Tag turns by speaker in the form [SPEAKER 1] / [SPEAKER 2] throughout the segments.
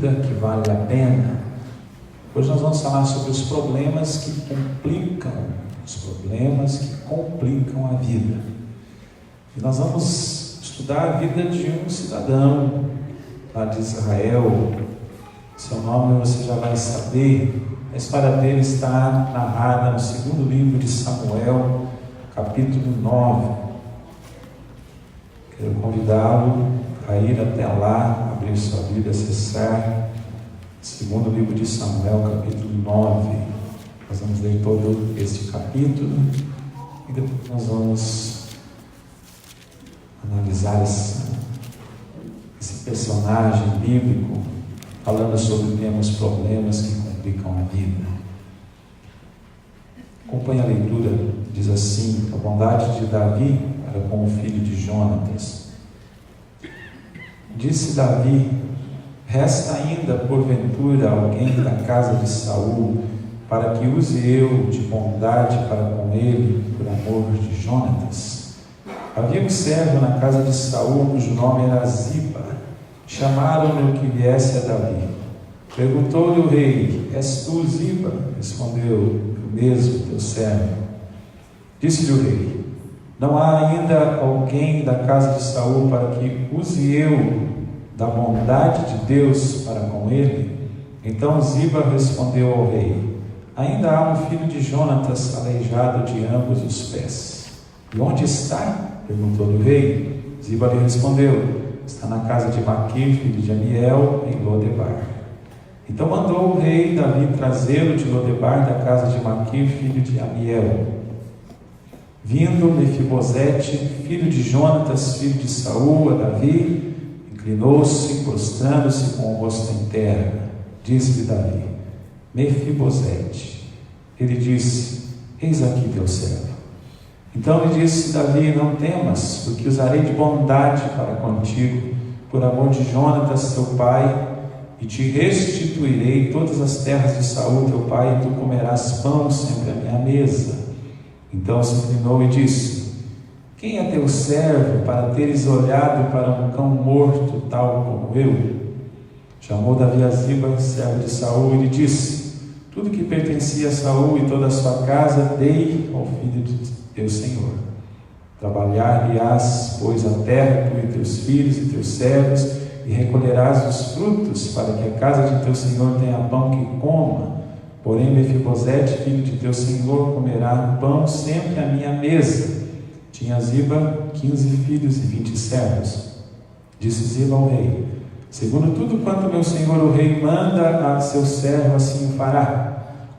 [SPEAKER 1] vida que vale a pena. Hoje nós vamos falar sobre os problemas que complicam a vida. E nós vamos estudar a vida de um cidadão lá de Israel. Seu nome você já vai saber. A história dele está narrada no segundo livro de Samuel, capítulo 9. Quero convidá-lo a ir até lá, abrir sua Bíblia, acessar segundo livro de Samuel, capítulo 9. Nós vamos ler todo este capítulo e depois nós vamos analisar esse personagem bíblico, falando sobre os problemas que complicam a vida. Acompanhe a leitura, diz assim: a bondade de Davi para com o filho de Jonatas. Disse Davi: resta ainda porventura alguém da casa de Saul, para que use eu de bondade para com ele, por amor de Jonatas? Havia um servo na casa de Saul, cujo nome era Ziba. Chamaram-no que viesse a Davi. Perguntou-lhe o rei: és tu Ziba? Respondeu: eu mesmo, teu servo. Disse-lhe o rei: não há ainda alguém da casa de Saul para que use eu da bondade de Deus para com ele? Então Ziba respondeu ao rei: ainda há um filho de Jonatas aleijado de ambos os pés. E onde está? Perguntou-lhe o rei. Ziba lhe respondeu: está na casa de Maquir, filho de Amiel, em Lodebar. Então mandou o rei Davi trazê-lo de Lodebar, da casa de Maquir, filho de Amiel. Vindo Mefibosete, filho de Jonatas, filho de Saul, a Davi, inclinou-se, prostrando-se com o rosto em terra. Disse-lhe Davi: Mefibosete. Ele disse: eis aqui teu servo. Então lhe disse Davi: não temas, porque usarei de bondade para contigo, por amor de Jonatas teu pai, e te restituirei todas as terras de Saul teu pai, e tu comerás pão sempre à minha mesa. Então se inclinou e disse: quem é teu servo para teres olhado para um cão morto tal como eu? Chamou Davi a Ziba, servo de Saul, e lhe disse: tudo que pertencia a Saul e toda a sua casa dei ao filho de teu Senhor. Trabalhar-lhe-ás, pois, a terra, tu e teus filhos e teus servos, e recolherás os frutos, para que a casa de teu Senhor tenha pão que coma. Porém Mefibosete, filho de teu Senhor, comerá pão sempre à minha mesa. Tinha Ziba 15 filhos e 20 servos. Disse Ziba ao rei: segundo tudo quanto meu senhor o rei manda a seu servo, assim o fará.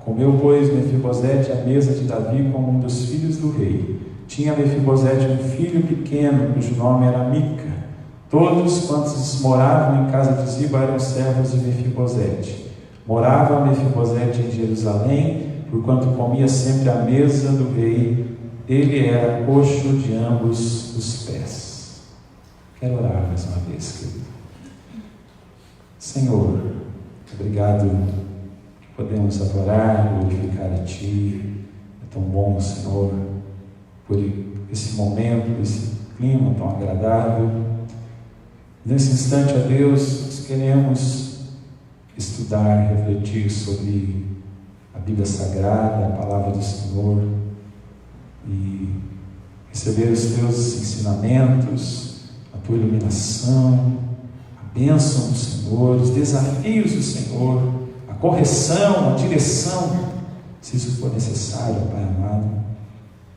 [SPEAKER 1] Comeu, pois, Mefibosete à mesa de Davi como um dos filhos do rei. Tinha Mefibosete um filho pequeno, cujo nome era Mica. Todos quantos moravam em casa de Ziba eram servos de Mefibosete. Morava Mefibosete em Jerusalém, porquanto comia sempre à mesa do rei. Ele era coxo de ambos os pés. Quero orar mais uma vez, querido. Senhor, obrigado que podemos adorar, glorificar a Ti. É tão bom, Senhor, por esse momento, esse clima tão agradável. Nesse instante, ó Deus, nós queremos estudar, refletir sobre a Bíblia Sagrada, a Palavra do Senhor, e receber os Teus ensinamentos, a Tua iluminação, a bênção do Senhor, os desafios do Senhor, a correção, a direção, se isso for necessário, Pai amado.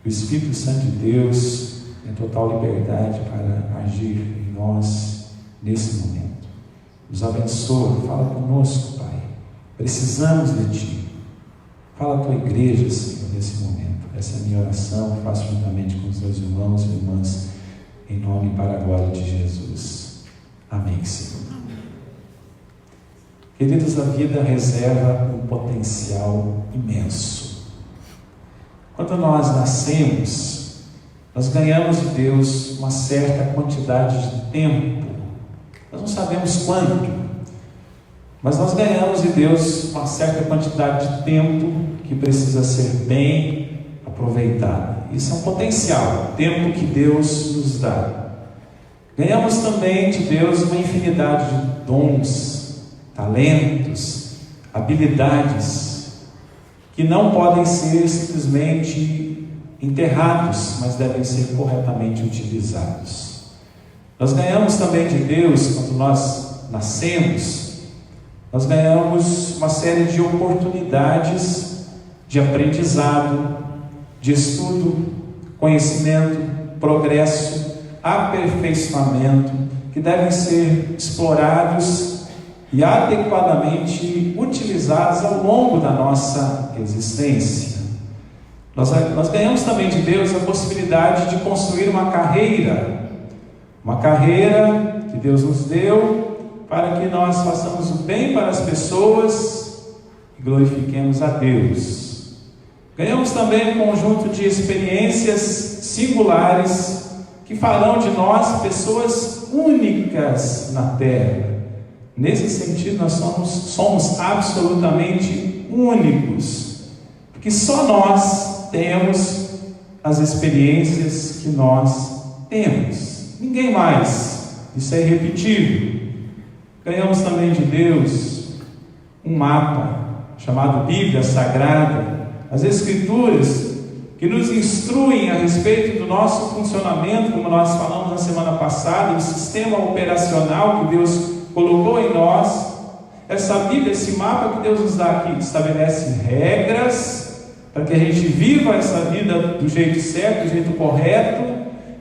[SPEAKER 1] O Espírito Santo de Deus tem total liberdade para agir em nós nesse momento. Nos abençoa, fala conosco, Pai. Precisamos de Ti. Fala a Tua igreja, Senhor, nesse momento. Essa é a minha oração, faço juntamente com os meus irmãos e irmãs, em nome e para a glória de Jesus. Amém, Senhor. Queridos, a vida reserva um potencial imenso. Quando nós nascemos, nós ganhamos de Deus uma certa quantidade de tempo. Nós não sabemos quanto, mas nós ganhamos de Deus uma certa quantidade de tempo que precisa ser bem aproveitada. Isso é um potencial, tempo que Deus nos dá. Ganhamos também de Deus uma infinidade de dons, talentos, habilidades, que não podem ser simplesmente enterrados, mas devem ser corretamente utilizados. Nós ganhamos também de Deus, quando nós nascemos, nós ganhamos uma série de oportunidades de aprendizado, de estudo, conhecimento, progresso, aperfeiçoamento, que devem ser explorados e adequadamente utilizados ao longo da nossa existência. Nós ganhamos também de Deus a possibilidade de construir uma carreira que Deus nos deu para que nós façamos o bem para as pessoas e glorifiquemos a Deus. Ganhamos também um conjunto de experiências singulares que farão de nós pessoas únicas na terra. Nesse sentido, nós somos absolutamente únicos, porque só nós temos as experiências que nós temos, ninguém mais. Isso é irrepetível. Ganhamos também de Deus um mapa chamado Bíblia Sagrada, as Escrituras, que nos instruem a respeito do nosso funcionamento, como nós falamos na semana passada, o sistema operacional que Deus colocou em nós. Essa Bíblia, esse mapa que Deus nos dá aqui, estabelece regras para que a gente viva essa vida do jeito certo, do jeito correto,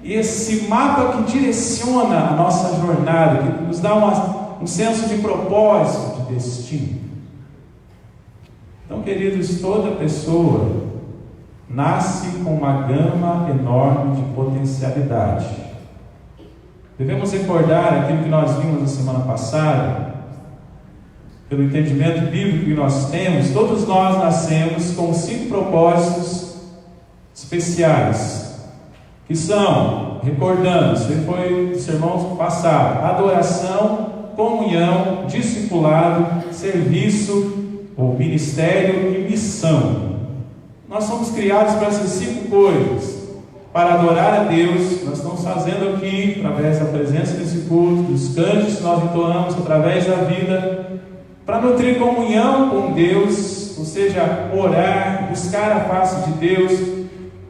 [SPEAKER 1] e esse mapa que direciona a nossa jornada, que nos dá um senso de propósito, de destino. Então, queridos, toda pessoa nasce com uma gama enorme de potencialidade. Devemos recordar aquilo que nós vimos na semana passada, pelo entendimento bíblico que nós temos. Todos nós nascemos com 5 propósitos especiais, que são, recordando, isso foi do sermão passado: adoração, comunhão, discipulado, serviço ou ministério e missão. Nós somos criados para essas 5 coisas, para adorar a Deus. Nós estamos fazendo aqui, através da presença desse culto, dos cânticos que nós entoamos, através da vida, para nutrir comunhão com Deus, ou seja, orar, buscar a face de Deus.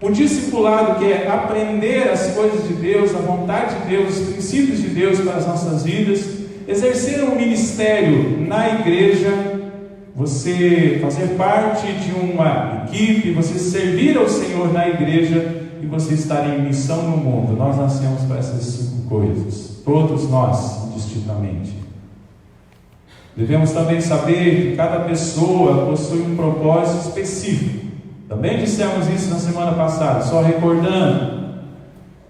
[SPEAKER 1] O discipulado, que é aprender as coisas de Deus, a vontade de Deus, os princípios de Deus para as nossas vidas. Exercer um ministério na igreja, você fazer parte de uma equipe, você servir ao Senhor na igreja e você estar em missão no mundo. Nós nascemos para essas 5 coisas, todos nós, indistintamente. Devemos também saber que cada pessoa possui um propósito específico. Também dissemos isso na semana passada, só recordando.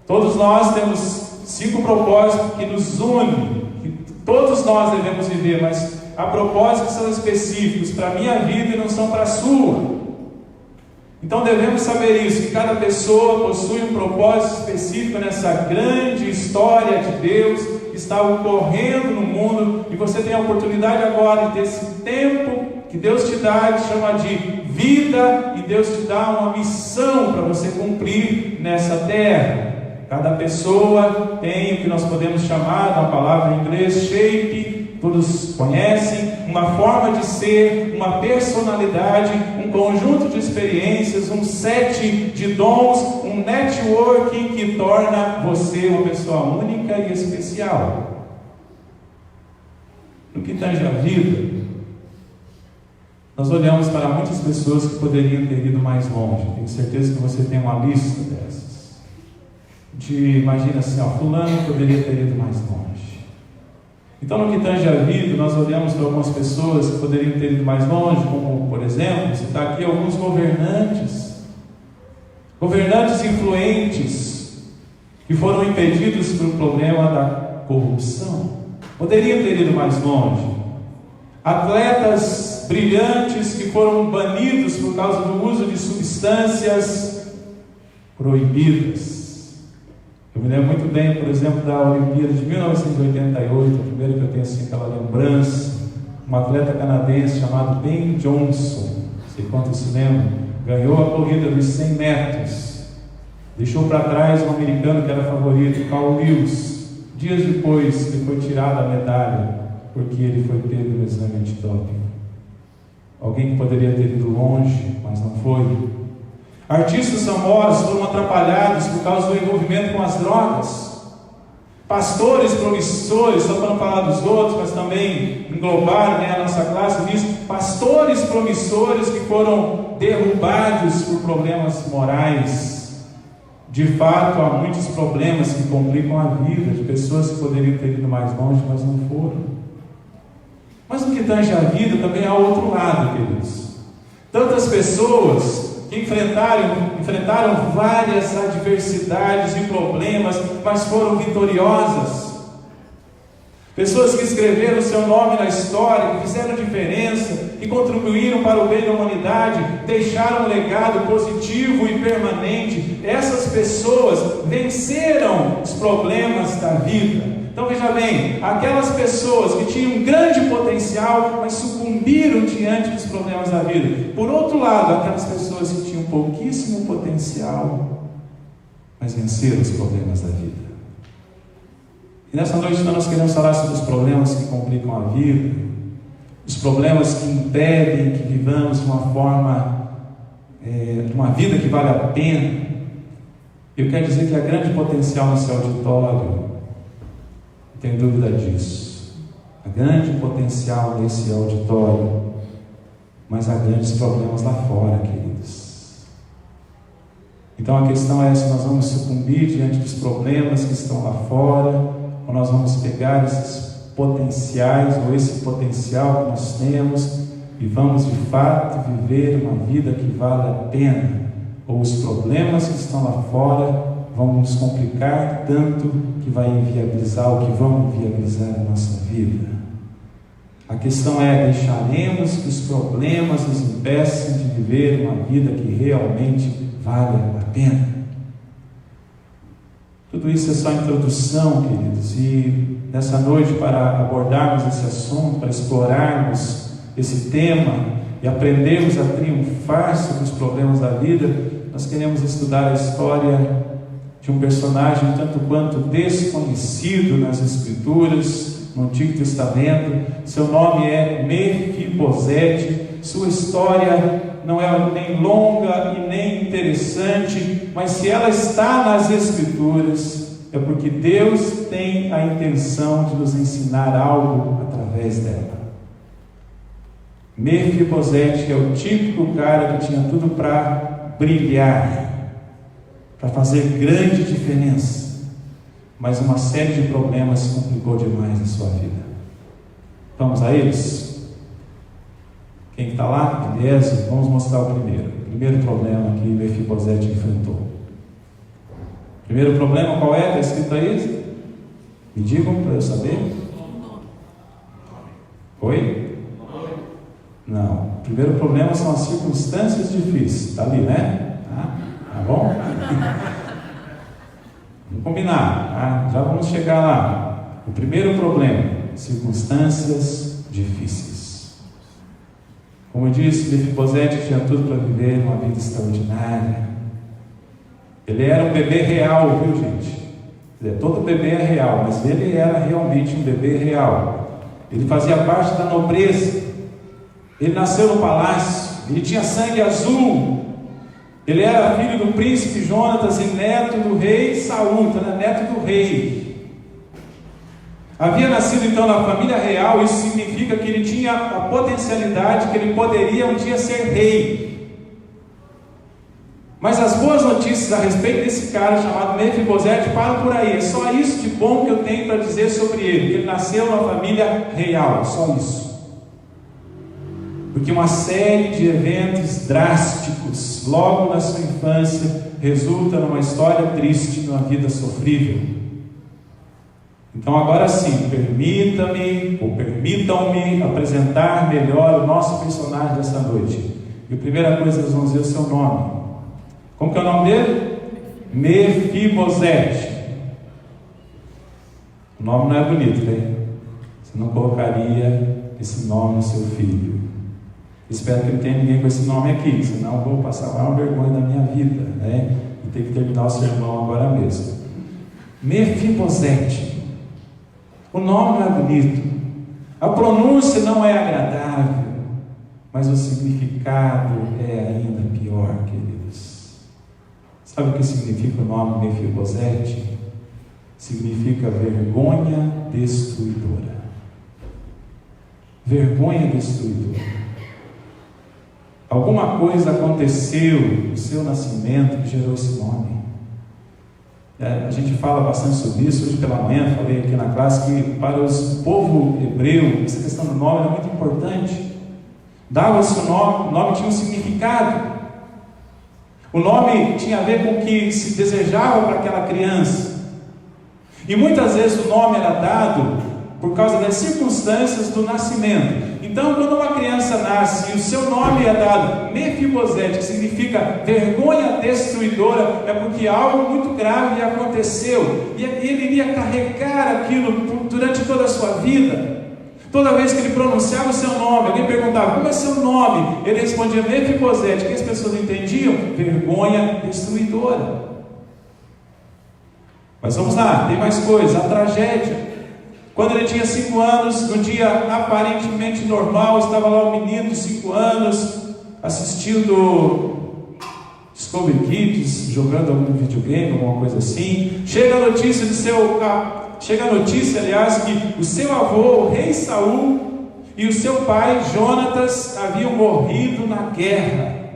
[SPEAKER 1] Todos nós temos 5 propósitos que nos unem, que todos nós devemos viver, mas há propósitos que são específicos para a minha vida e não são para a sua. Então devemos saber isso, que cada pessoa possui um propósito específico nessa grande história de Deus que está ocorrendo no mundo, e você tem a oportunidade agora de ter esse tempo que Deus te dá, Ele chama de vida, e Deus te dá uma missão para você cumprir nessa terra. Cada pessoa tem o que nós podemos chamar, na palavra em inglês, shape, todos conhecem, uma forma de ser, uma personalidade, um conjunto de experiências, um set de dons, um networking que torna você uma pessoa única e especial. No que tange a vida, nós olhamos para muitas pessoas que poderiam ter ido mais longe. Tenho certeza que você tem uma lista dessas. Imagina assim, fulano poderia ter ido mais longe. Então, no que tange a vida, nós olhamos para algumas pessoas que poderiam ter ido mais longe, como, por exemplo, citar aqui alguns governantes influentes, que foram impedidos pelo problema da corrupção. Poderiam ter ido mais longe. Atletas brilhantes que foram banidos por causa do uso de substâncias proibidas. Eu me lembro muito bem, por exemplo, da Olimpíada de 1988, a primeira que eu tenho assim, aquela lembrança. Um atleta canadense chamado Ben Johnson, não sei quantos se lembram, ganhou a corrida dos 100 metros. Deixou para trás um americano que era favorito, Carl Lewis. Dias depois, ele foi tirado a medalha porque ele foi pego no exame antidoping. Alguém que poderia ter ido longe, mas não foi. Artistas famosos foram atrapalhados por causa do envolvimento com as drogas. Pastores promissores, só para não falar dos outros, mas também englobar, a nossa classe nisso, pastores promissores que foram derrubados por problemas morais. De fato, há muitos problemas que complicam a vida de pessoas que poderiam ter ido mais longe, mas não foram. Mas no que tange a vida, também há outro lado, queridos. Tantas pessoas que enfrentaram várias adversidades e problemas, mas foram vitoriosas. Pessoas que escreveram seu nome na história, que fizeram diferença, que contribuíram para o bem da humanidade, deixaram um legado positivo e permanente. Essas pessoas venceram os problemas da vida. Então veja bem, aquelas pessoas que tinham um grande potencial, mas sucumbiram diante dos problemas da vida. Por outro lado, aquelas pessoas que tinham pouquíssimo potencial, mas venceram os problemas da vida. E nessa noite nós queremos falar sobre os problemas que complicam a vida, os problemas que impedem que vivamos de uma forma, de uma vida que vale a pena. Eu quero dizer que há grande potencial nesse auditório. Não tenho dúvida disso. Há grande potencial nesse auditório, mas há grandes problemas lá fora, queridos. Então a questão é se nós vamos sucumbir diante dos problemas que estão lá fora, ou nós vamos pegar esses potenciais, ou esse potencial que nós temos, e vamos de fato viver uma vida que vale a pena, ou os problemas que estão lá fora vão nos complicar tanto que vai inviabilizar o que vão inviabilizar a nossa vida. A questão é, deixaremos que os problemas nos impeçam de viver uma vida que realmente vale a pena? Tudo isso é só introdução, queridos, e nessa noite, para abordarmos esse assunto, para explorarmos esse tema e aprendermos a triunfar sobre os problemas da vida, nós queremos estudar a história de um personagem tanto quanto desconhecido nas Escrituras, no Antigo Testamento. Seu nome é Mefibosete. Sua história não é nem longa e nem interessante, mas se ela está nas Escrituras, é porque Deus tem a intenção de nos ensinar algo através dela. Mefibosete é o típico cara que tinha tudo para brilhar, para fazer grande diferença, mas uma série de problemas complicou demais a sua vida. Vamos a eles? Quem está lá? Beleza? Vamos mostrar o primeiro problema que Mefibosete enfrentou. Primeiro problema qual é? Está escrito aí? Me digam para eu saber. Oi? Não. O primeiro problema são as circunstâncias difíceis. Está ali, né? Tá bom? Vamos combinar, tá? Já vamos chegar lá. O primeiro problema: circunstâncias difíceis. Como eu disse, Mefibosete tinha tudo para viver uma vida extraordinária. Ele era um bebê real, viu, gente? Todo bebê é real, mas ele era realmente um bebê real. Ele fazia parte da nobreza. Ele nasceu no palácio. Ele tinha sangue azul. Ele era filho do príncipe Jonatas e neto do rei Saul, então era neto do rei. Havia nascido então na família real. Isso significa que ele tinha a potencialidade, que ele poderia um dia ser rei. Mas as boas notícias a respeito desse cara chamado Mefibosete param por aí. É só isso de bom que eu tenho para dizer sobre ele, que ele nasceu na família real, só isso. Porque uma série de eventos drásticos logo na sua infância resulta numa história triste, numa vida sofrível. Então agora sim, permitam-me apresentar melhor o nosso personagem dessa noite. E a primeira coisa, nós vamos ver o seu nome. Como que é o nome dele? Mefibosete. O nome não é bonito, né? Você não colocaria esse nome no seu filho. Espero que não tenha ninguém com esse nome aqui, senão eu vou passar uma vergonha da minha vida, né? E ter que terminar o sermão agora mesmo. Mefibosete. O nome não é bonito, A pronúncia não é agradável, mas o significado é ainda pior, queridos. Sabe o que significa o nome Mefibosete? Significa vergonha destruidora. Vergonha destruidora. Alguma coisa aconteceu no seu nascimento que gerou esse nome. A gente fala bastante sobre isso. Hoje pela manhã falei aqui na classe que para o povo hebreu essa questão do nome era muito importante. Dava-se o nome tinha um significado. O nome tinha a ver com o que se desejava para aquela criança. E muitas vezes o nome era dado por causa das circunstâncias do nascimento. Então, quando uma criança nasce e o seu nome é dado Mefibosete, que significa vergonha destruidora, é porque algo muito grave aconteceu, e ele iria carregar aquilo durante toda a sua vida. Toda vez que ele pronunciava o seu nome, alguém perguntava: como é seu nome? Ele respondia Mefibosete. O que as pessoas entendiam? Vergonha destruidora. Mas vamos lá, tem mais coisa. A tragédia. Quando ele tinha 5 anos, num dia aparentemente normal, estava lá um menino de 5 anos, assistindo Discovery Kids, jogando algum videogame, alguma coisa assim. Chega a notícia, aliás, que o seu avô, o rei Saul, e o seu pai, Jonatas, haviam morrido na guerra.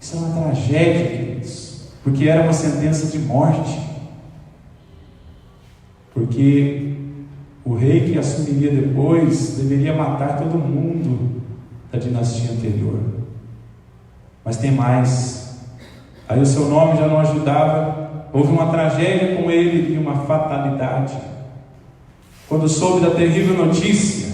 [SPEAKER 1] Isso é uma tragédia, queridos, porque era uma sentença de morte. Porque o rei que assumiria depois deveria matar todo mundo da dinastia anterior. Mas tem mais. Aí o seu nome já não ajudava. Houve uma tragédia com ele e uma fatalidade. Quando soube da terrível notícia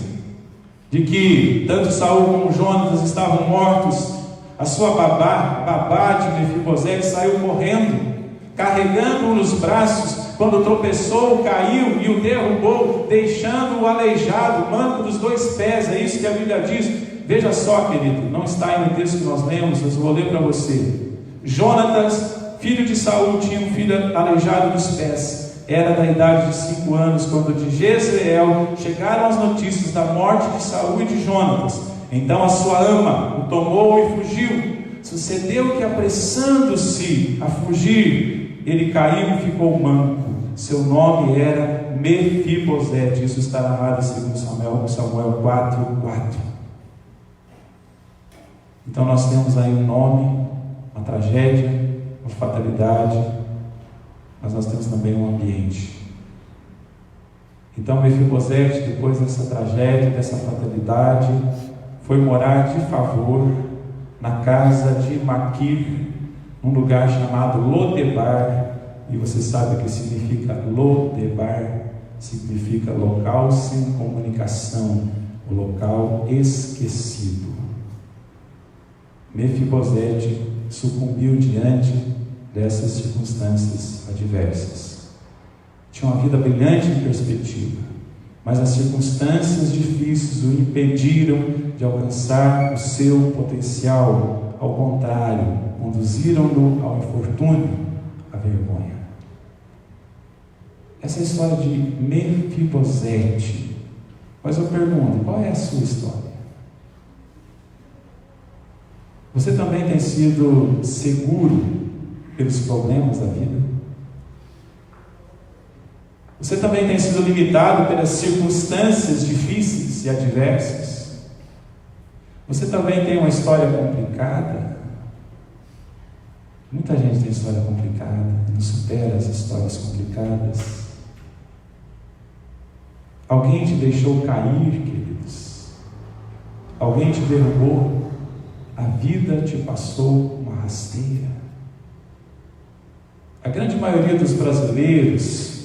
[SPEAKER 1] de que tanto Saul como Jonatas estavam mortos, a sua babá de Mefibosete saiu correndo, carregando-o nos braços. Quando tropeçou, caiu e o derrubou, deixando-o aleijado, manco dos 2 pés. É isso que a Bíblia diz. Veja só, querido, não está aí no texto que nós lemos, mas eu vou ler para você. Jonatas, filho de Saul, tinha um filho aleijado dos pés. Era da idade de 5 anos, quando de Jezreel chegaram as notícias da morte de Saul e de Jonatas. Então a sua ama o tomou e fugiu. Sucedeu que, apressando-se a fugir, ele caiu e ficou manco. Seu nome era Mefibosete. Isso está narrado em 2 Samuel 4:4. Então nós temos aí um nome, uma tragédia, uma fatalidade, mas nós temos também um ambiente. Então Mefibosete, depois dessa tragédia, dessa fatalidade, foi morar de favor na casa de Maquir, num lugar chamado Lodebar. E você sabe o que significa Lodebar? Significa local sem comunicação, o local esquecido. Mefibosete sucumbiu diante dessas circunstâncias adversas. Tinha uma vida brilhante em perspectiva, mas as circunstâncias difíceis o impediram de alcançar o seu potencial. Ao contrário, conduziram-no ao infortúnio, à vergonha. Essa é a história de Mefibosete. Mas eu pergunto, qual é a sua história? Você também tem sido seguro pelos problemas da vida? Você também tem sido limitado pelas circunstâncias difíceis e adversas? Você também tem uma história complicada? Muita gente tem história complicada e não supera as histórias complicadas. Alguém te deixou cair, queridos. Alguém te derrubou. A vida te passou uma rasteira. A grande maioria dos brasileiros,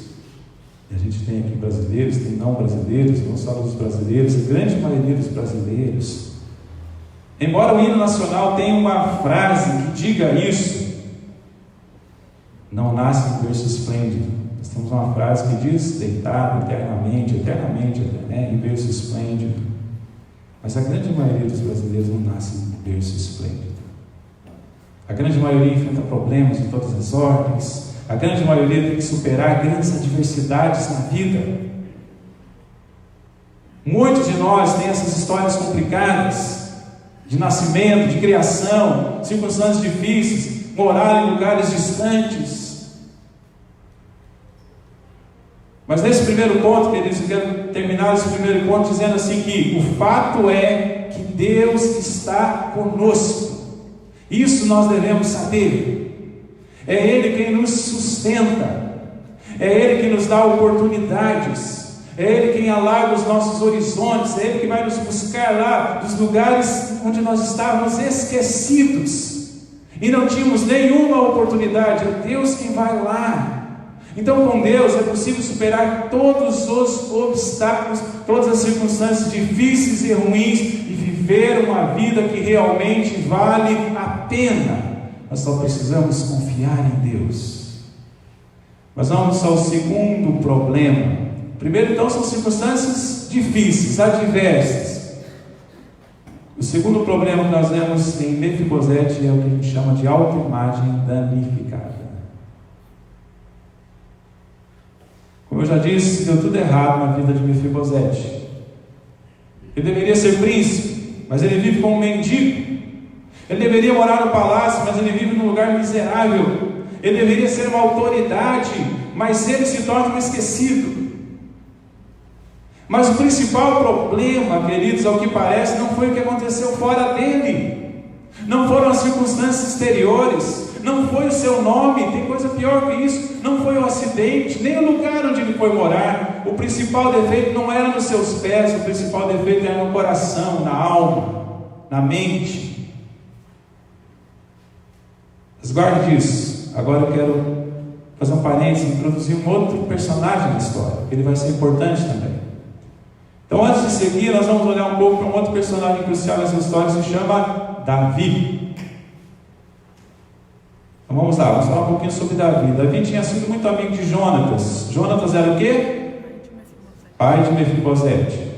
[SPEAKER 1] e a gente tem aqui brasileiros, tem não brasileiros, não só dos brasileiros, a grande maioria dos brasileiros, embora o hino nacional tenha uma frase que diga isso, não nasce em berço esplêndido. Nós temos uma frase que diz deitado eternamente, em berço esplêndido. Mas a grande maioria dos brasileiros não nasce em berço esplêndido. A grande maioria enfrenta problemas de todas as ordens. A grande maioria tem que superar grandes adversidades na vida. Muitos de nós têm essas histórias complicadas, de nascimento, de criação, circunstâncias difíceis, morar em lugares distantes. Mas nesse primeiro ponto, queridos, eu quero terminar esse primeiro ponto dizendo assim que o fato é que Deus está conosco. Isso nós devemos saber. É Ele quem nos sustenta, é Ele que nos dá oportunidades, é Ele quem alarga os nossos horizontes, é Ele que vai nos buscar lá dos lugares onde nós estávamos esquecidos e não tínhamos nenhuma oportunidade. É Deus quem vai lá. Então, com Deus é possível superar todos os obstáculos, todas as circunstâncias difíceis e ruins e viver uma vida que realmente vale a pena. Nós só precisamos confiar em Deus. Mas vamos ao segundo problema. Primeiro, então, são circunstâncias difíceis, adversas. O segundo problema que nós vemos em Mefibosete é o que a gente chama de autoimagem danificada. Como eu já disse, deu tudo errado na vida de Mefibosete. Ele deveria ser príncipe, mas ele vive como um mendigo. Ele deveria morar no palácio, mas ele vive num lugar miserável. Ele deveria ser uma autoridade, mas ele se torna um esquecido. Mas o principal problema, queridos, ao que parece, não foi o que aconteceu fora dele. Não foram as circunstâncias exteriores. Não foi o seu nome, tem coisa pior que isso. Não foi o acidente, nem o lugar onde ele foi morar. O principal defeito não era nos seus pés, o principal defeito era no coração, na alma, na mente. Mas guarde disso. Agora eu quero fazer um parênteses e introduzir um outro personagem na história, que ele vai ser importante também. Então, antes de seguir, nós vamos olhar um pouco para um outro personagem crucial nessa história, que se chama Davi. Então vamos lá, vamos falar um pouquinho sobre Davi. Davi tinha sido muito amigo de Jonatas. Jonatas era o quê? Pai de Mefibosete.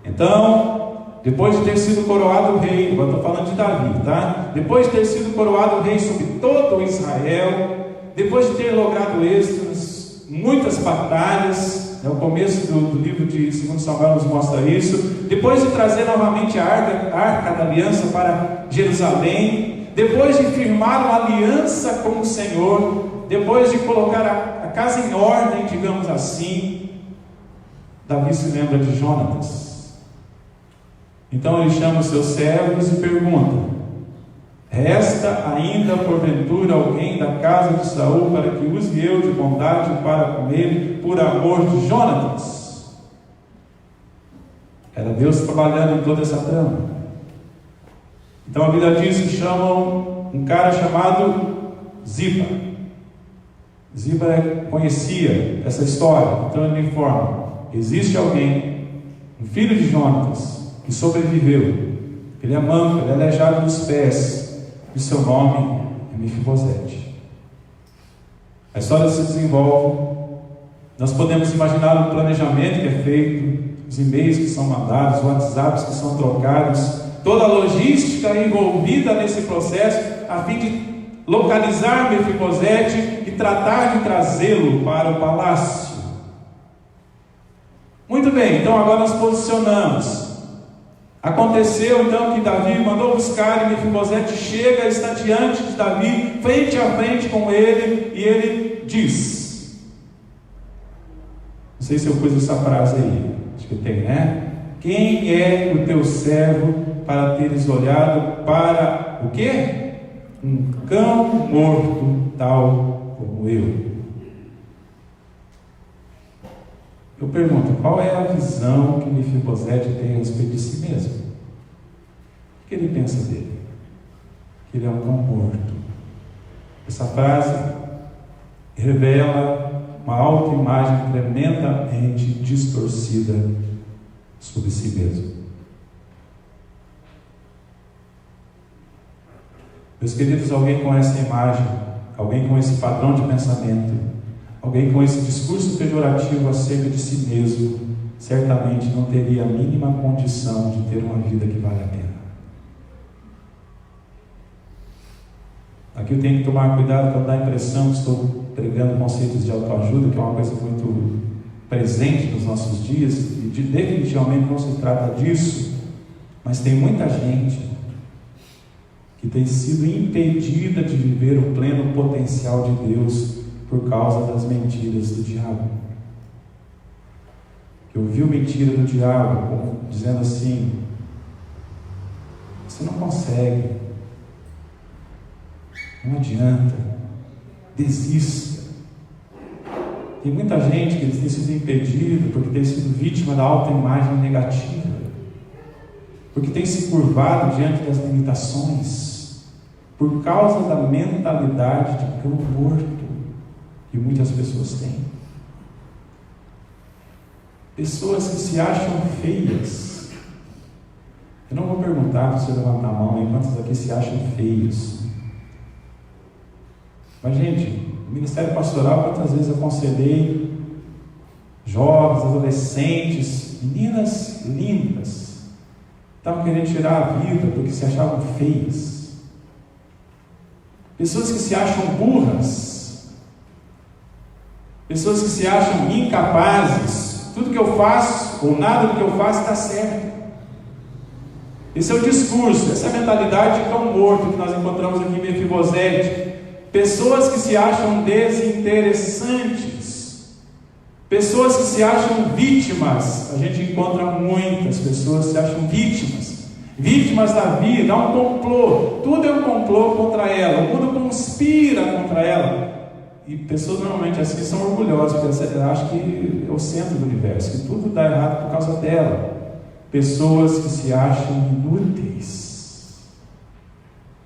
[SPEAKER 1] Então, depois de ter sido coroado rei, agora estou falando de Davi, tá? Depois de ter sido coroado rei sobre todo Israel, depois de ter logrado êxitos, muitas batalhas, o começo do livro de 2 Samuel nos mostra isso, depois de trazer novamente a arca da aliança para Jerusalém, depois de firmar uma aliança com o Senhor, depois de colocar a casa em ordem, digamos assim, Davi se lembra de Jonatas. Então ele chama os seus servos e pergunta: resta ainda porventura alguém da casa de Saul para que use eu de bondade para com ele por amor de Jonatas? Era Deus trabalhando em toda essa trama. Então a Bíblia diz que chamam um cara chamado Ziba. Ziba conhecia essa história, então ele informa: existe alguém, um filho de Jonatas, que sobreviveu. Ele é manco, ele é aleijado dos pés, e seu nome é Mefibosete. A história se desenvolve. Nós podemos imaginar o planejamento que é feito, os e-mails que são mandados, os WhatsApps que são trocados, toda a logística envolvida nesse processo, a fim de localizar Mefibosete e tratar de trazê-lo para o palácio. Muito bem, então agora nós posicionamos. Aconteceu então que Davi mandou buscar, e Mefibosete chega, está diante de Davi, frente a frente com ele, e ele diz, não sei se eu pus essa frase aí, acho que tem, né? Quem é o teu servo para teres olhado para o quê? Um cão morto tal como eu. Eu pergunto, qual é a visão que Mefibosete tem a respeito de si mesmo? O que ele pensa dele? Que ele é um cão morto. Essa frase revela uma autoimagem tremendamente distorcida sobre si mesmo. Meus queridos, alguém com essa imagem, alguém com esse padrão de pensamento, alguém com esse discurso pejorativo acerca de si mesmo, certamente não teria a mínima condição de ter uma vida que vale a pena. Aqui eu tenho que tomar cuidado para não dar a impressão que estou pregando conceitos de autoajuda, que é uma coisa muito presente nos nossos dias, e definitivamente não se trata disso, mas tem muita gente que tem sido impedida de viver o pleno potencial de Deus por causa das mentiras do diabo. Que ouviu mentira do diabo, dizendo assim: você não consegue, não adianta, desista. Tem muita gente que tem sido impedido porque tem sido vítima da autoimagem negativa, porque tem se curvado diante das limitações, por causa da mentalidade de cão morto que muitas pessoas têm. Pessoas que se acham feias. Eu não vou perguntar para você levantar a mão aí quantos aqui se acham feios. Mas, gente, no ministério pastoral, quantas vezes eu aconselhei jovens, adolescentes, meninas lindas, estavam querendo tirar a vida porque se achavam feias. Pessoas que se acham burras, pessoas que se acham incapazes. Tudo que eu faço, ou nada do que eu faço está certo. Esse é o discurso, essa é a mentalidade de cão morto que nós encontramos aqui em Mefibosete. Pessoas que se acham desinteressantes, pessoas que se acham vítimas. A gente encontra muitas pessoas que se acham vítimas da vida. Há um complô, tudo é um complô contra ela, o mundo conspira contra ela. E pessoas normalmente assim são orgulhosas, porque acham que é o centro do universo, que tudo dá errado por causa dela. Pessoas que se acham inúteis,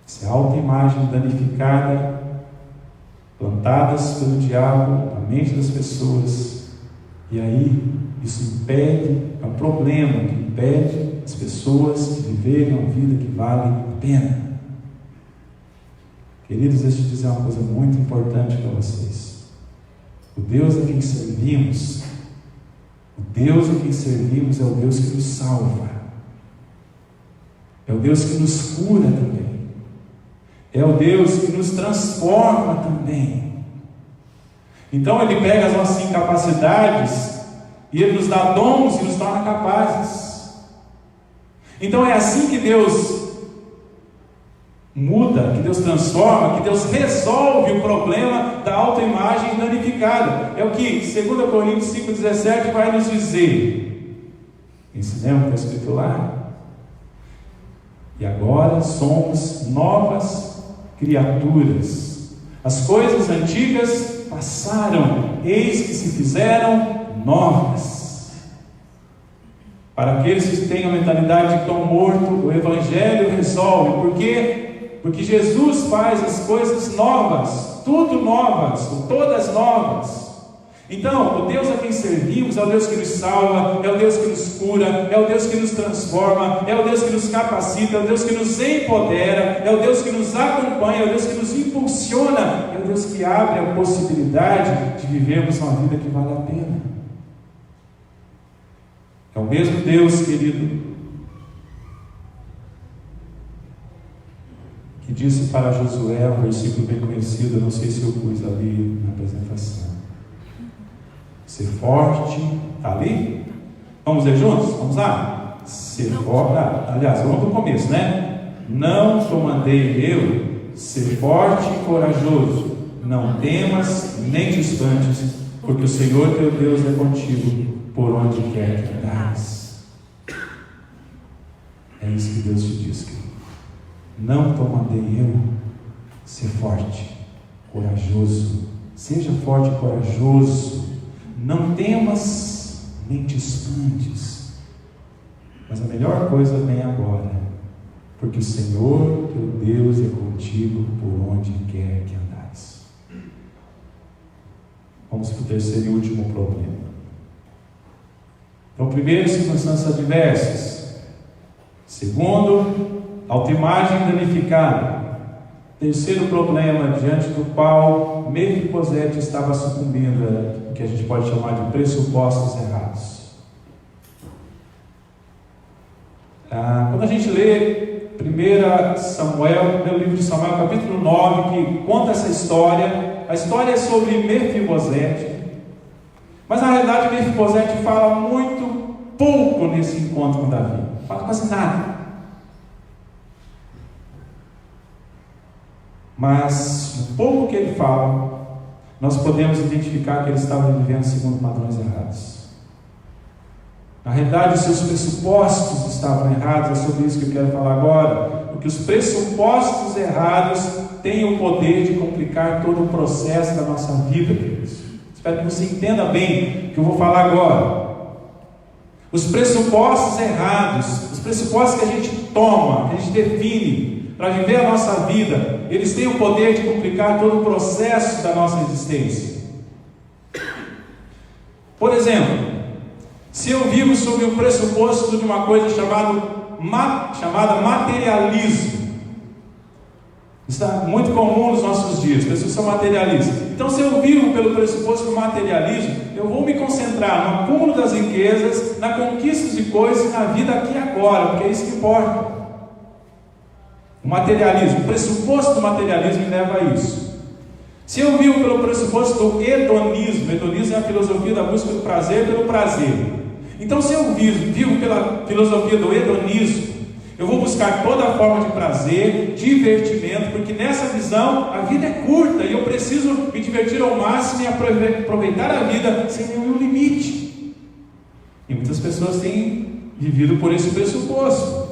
[SPEAKER 1] essa autoimagem danificada, plantadas pelo diabo na mente das pessoas, e aí isso impede, é um problema que impede as pessoas de viverem uma vida que vale a pena. Queridos, deixa eu dizer uma coisa muito importante para vocês. O Deus a quem servimos, é o Deus que nos salva, é o Deus que nos cura também, é o Deus que nos transforma também. Então Ele pega as nossas incapacidades e Ele nos dá dons e nos torna capazes. Então é assim que Deus muda, que Deus transforma, que Deus resolve o problema da autoimagem danificada. É o que 2 Coríntios 5,17 vai nos dizer. Ensinemos, está escrito lá. E agora somos novas criaturas. As coisas antigas passaram, eis que se fizeram novas. Para aqueles que têm a mentalidade de cão morto, o Evangelho resolve. Por quê? Porque Jesus faz as coisas novas, tudo novas, todas novas. Então, o Deus a quem servimos é o Deus que nos salva, é o Deus que nos cura, é o Deus que nos transforma, é o Deus que nos capacita, é o Deus que nos empodera, é o Deus que nos acompanha, é o Deus que nos impulsiona, é o Deus que abre a possibilidade de vivermos uma vida que vale a pena. É o mesmo Deus, querido, que disse para Josué, um versículo bem conhecido, eu não sei se eu pus ali na apresentação. Ser forte, está ali? Vamos ler juntos? Vamos lá? Ser forte, aliás, vamos do começo, né? Não te mandei eu, ser forte e corajoso, não temas nem te espantes, porque o Senhor teu Deus é contigo por onde quer que andares. É isso que Deus te diz, querido. Não te mandei eu ser forte, corajoso. Seja forte e corajoso. Não temas nem te espantes. Mas a melhor coisa vem agora, porque o Senhor teu Deus é contigo por onde quer que andares. Vamos para o terceiro e último problema. Então, primeiro, circunstâncias adversas. Segundo, autoimagem danificada. Terceiro problema diante do qual Mefibosete estava sucumbindo, o que a gente pode chamar de pressupostos errados. Quando a gente lê 1 Samuel, no livro de Samuel, capítulo 9, que conta essa história, a história é sobre Mefibosete. Mas na realidade Mefibosete fala muito pouco nesse encontro com Davi, fala quase nada. Mas no pouco que ele fala, nós podemos identificar que ele estava vivendo segundo padrões errados. Na realidade, os seus pressupostos estavam errados. É sobre isso que eu quero falar agora. Porque os pressupostos errados têm o poder de complicar todo o processo da nossa vida, queridos. Espero que você entenda bem o que eu vou falar agora. Os pressupostos errados, os pressupostos que a gente toma, que a gente define para viver a nossa vida, eles têm o poder de complicar todo o processo da nossa existência. Por exemplo, se eu vivo sob o pressuposto de uma coisa chamada materialismo, está muito comum nos nossos dias, as pessoas são materialistas. Então, se eu vivo pelo pressuposto do materialismo, eu vou me concentrar no acúmulo das riquezas, na conquista de coisas, na vida aqui e agora, porque é isso que importa. O materialismo, o pressuposto do materialismo me leva a isso. Se eu vivo pelo pressuposto do hedonismo, hedonismo é a filosofia da busca do prazer pelo prazer. Então, se eu vivo pela filosofia do hedonismo, eu vou buscar toda forma de prazer, divertimento, porque nessa visão a vida é curta e eu preciso me divertir ao máximo e aproveitar a vida sem nenhum limite. E muitas pessoas têm vivido por esse pressuposto.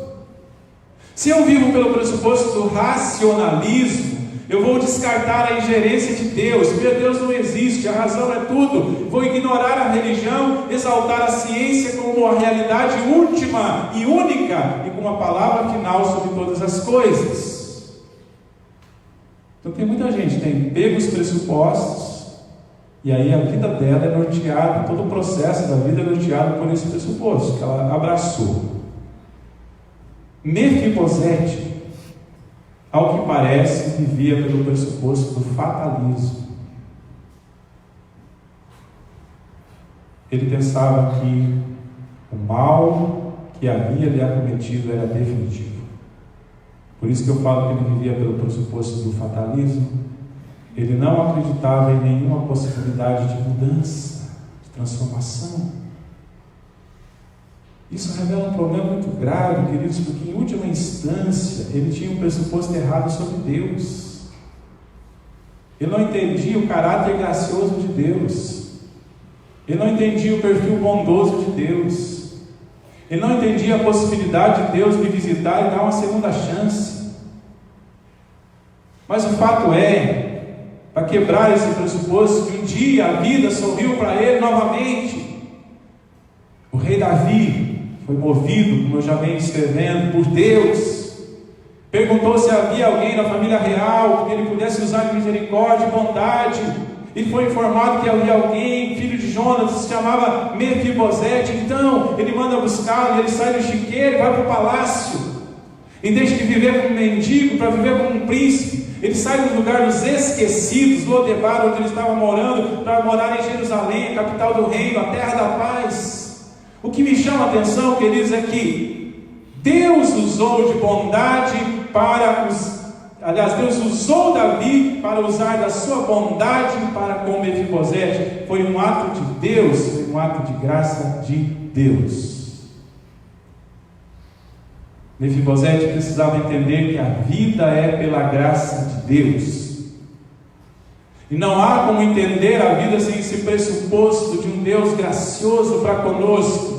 [SPEAKER 1] Se eu vivo pelo pressuposto do racionalismo, eu vou descartar a ingerência de Deus. Meu Deus não existe, a razão é tudo. Vou ignorar a religião, exaltar a ciência como a realidade última e única e como a palavra final sobre todas as coisas. Então tem muita gente que tem pego os pressupostos e aí a vida dela é norteada, todo o processo da vida é norteado por esse pressuposto que ela abraçou. Mefibosete, ao que parece, vivia pelo pressuposto do fatalismo. Ele pensava que o mal que havia lhe acometido era definitivo. Por isso que eu falo que ele vivia pelo pressuposto do fatalismo. Ele não acreditava em nenhuma possibilidade de mudança, de transformação. Isso revela um problema muito grave, queridos, porque em última instância ele tinha um pressuposto errado sobre Deus. Ele não entendia o caráter gracioso de Deus. Ele não entendia o perfil bondoso de Deus. Ele não entendia a possibilidade de Deus me visitar e dar uma segunda chance. Mas o fato é, para quebrar esse pressuposto, que um dia a vida sorriu para ele novamente. O rei Davi foi movido, como eu já venho escrevendo, por Deus. Perguntou se havia alguém na família real que ele pudesse usar de misericórdia e bondade. E foi informado que havia alguém, filho de Jonas, que se chamava Mefibosete. Então ele manda buscá-lo, e ele sai do chiqueiro e vai para o palácio. E deixa de viver como um mendigo para viver como um príncipe. Ele sai do lugar dos esquecidos, Lodebar, onde ele estava morando, para morar em Jerusalém, a capital do reino, a terra da paz. O que me chama a atenção, queridos, é que Deus usou de bondade Deus usou Davi para usar da sua bondade para com Mefibosete. Foi um ato de Deus, foi um ato de graça de Deus. Mefibosete precisava entender que a vida é pela graça de Deus. E não há como entender a vida sem esse pressuposto de um Deus gracioso para conosco.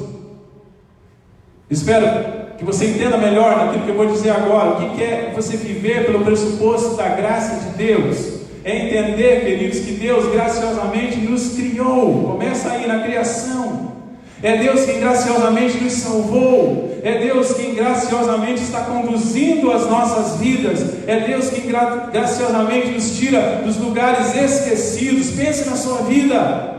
[SPEAKER 1] Espero que você entenda melhor naquilo que eu vou dizer agora. O que é você viver pelo pressuposto da graça de Deus? É entender, queridos, que Deus graciosamente nos criou. Começa aí na criação. É Deus quem graciosamente nos salvou. É Deus quem graciosamente está conduzindo as nossas vidas. É Deus quem graciosamente nos tira dos lugares esquecidos. Pense na sua vida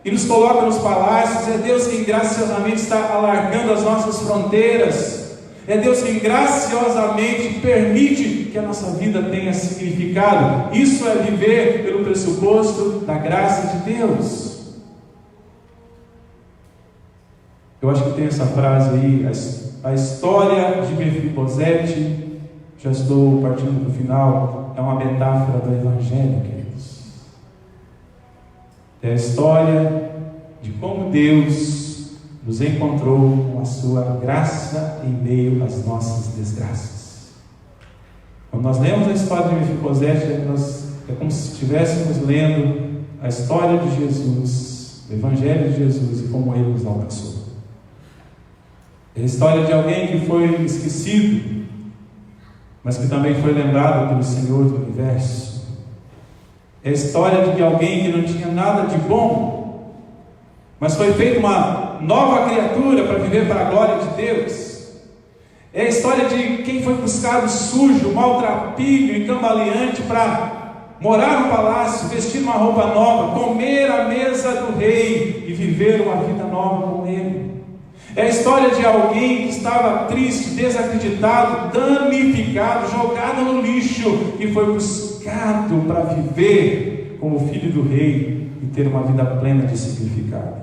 [SPEAKER 1] e nos coloca nos palácios. É Deus quem graciosamente está alargando as nossas fronteiras. É Deus quem graciosamente permite que a nossa vida tenha significado. Isso é viver pelo pressuposto da graça de Deus. Eu acho que tem essa frase aí, a história de Mefibosete, já estou partindo para o final, é uma metáfora do Evangelho, queridos. É a história de como Deus nos encontrou com a sua graça em meio às nossas desgraças. Quando nós lemos a história de Mefibosete, é como se estivéssemos lendo a história de Jesus, o Evangelho de Jesus e como Ele nos alcançou. É a história de alguém que foi esquecido, mas que também foi lembrado pelo Senhor do Universo. É a história de alguém que não tinha nada de bom, mas foi feita uma nova criatura para viver para a glória de Deus. É a história de quem foi buscado sujo, maltrapilho e cambaleante para morar no palácio, vestir uma roupa nova, comer à mesa do rei e viver uma vida nova com ele. É a história de alguém que estava triste, desacreditado, danificado, jogado no lixo, que foi buscado para viver como filho do rei e ter uma vida plena de significado.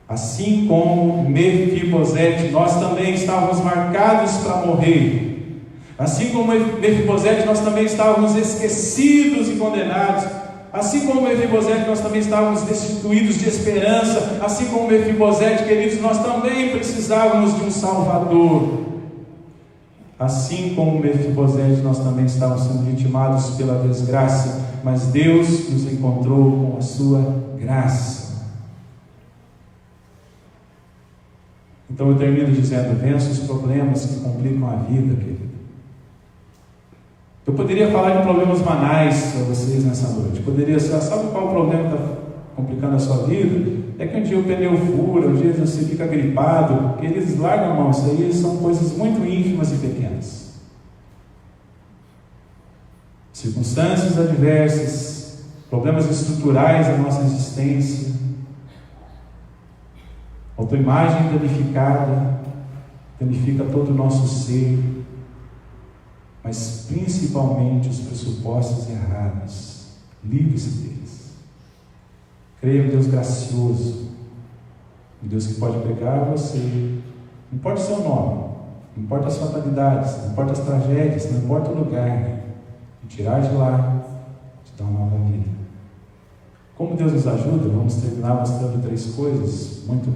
[SPEAKER 1] Assim como Mefibosete, nós também estávamos marcados para morrer. Assim como Mefibosete, nós também estávamos esquecidos e condenados. Assim como Mefibosete, nós também estávamos destituídos de esperança. Assim como Mefibosete, queridos, nós também precisávamos de um Salvador. Assim como Mefibosete, nós também estávamos sendo vitimados pela desgraça, mas Deus nos encontrou com a sua graça. Então eu termino dizendo: vença os problemas que complicam a vida, querido. Eu poderia falar de problemas banais para vocês nessa noite. Poderia ser: sabe qual o problema que está complicando a sua vida? É que um dia o pneu fura, um dia você fica gripado. Eles largam a mão, isso aí são coisas muito ínfimas e pequenas. Circunstâncias adversas, problemas estruturais da nossa existência, autoimagem danificada, danifica todo o nosso ser, mas principalmente os pressupostos errados. Livre-se deles. Creia em Deus gracioso, em Deus que pode pegar você, não importa o seu nome, não importa as fatalidades, não importa as tragédias, não importa o lugar, e tirar de lá, te dar uma nova vida. Como Deus nos ajuda? Vamos terminar mostrando 3 coisas muito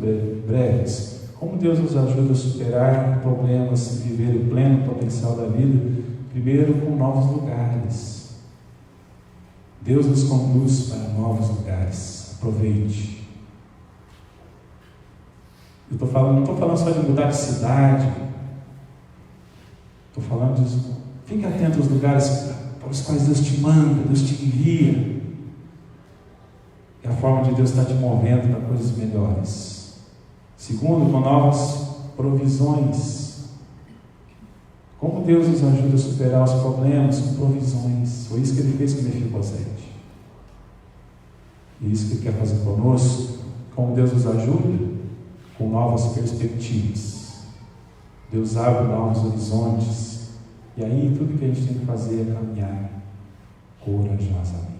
[SPEAKER 1] breves. Como Deus nos ajuda a superar problemas e viver o pleno potencial da vida? Primeiro, com novos lugares. Deus nos conduz para novos lugares. Aproveite. Não estou falando só de mudar de cidade. Estou falando de... Fique atento aos lugares para os quais Deus te manda, Deus te envia. É a forma de Deus estar te movendo para coisas melhores. Segundo, com novas provisões. Como Deus nos ajuda a superar os problemas com provisões. Foi isso que Ele fez com Mefibosete. E isso que Ele quer fazer conosco. Como Deus nos ajuda? Com novas perspectivas. Deus abre novos horizontes. E aí tudo que a gente tem que fazer é caminhar corajosamente.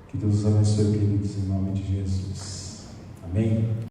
[SPEAKER 1] Que Deus os abençoe, queridos, em nome de Jesus. Amém?